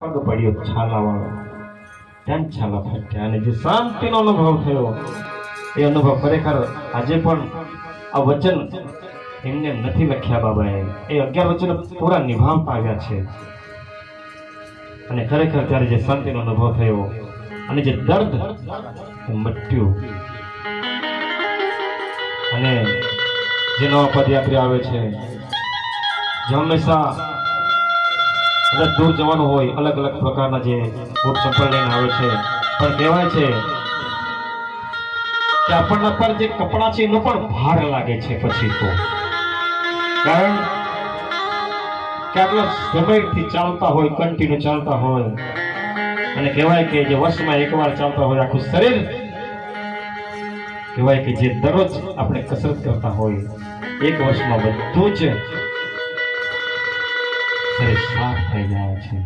પગ પડ્યો છાલાવાળો, ત્યાં છાલા ફાટ્યા અને જે શાંતિનો અનુભવ થયો એ અનુભવ ખરેખર આજે પણ આ વચન એમને નથી લખ્યા બાબાએ, એ 11 વચનો પૂરા નિભાવતા આવ્યા છે. અને ખરેખર ત્યારે જે શાંતિનો અનુભવ થયો અને જે દર્દ મટ્યું, અને જે નવા પદયાત્રી આવે છે, જે હંમેશા કદાચ દૂર જવાનું હોય, અલગ અલગ પ્રકારના જે બૂટ ચપ્પલ લઈને આવે છે, પણ કહેવાય છે કે આપણના પર જે કપડા છે એનો પણ ભાર લાગે છે પછી તો, કારણ કે આટલા સમયથી ચાલતા હોય, કન્ટિન્યુ ચાલતા હોય, અને કહેવાય કે જે વર્ષમાં એકવાર ચાલતા હોય આખું શરીર, કહેવાય કે જે દરરોજ આપણે કસરત કરતા હોય, એક વર્ષમાં બધું જ શરીર સાફ થઈ જાય છે.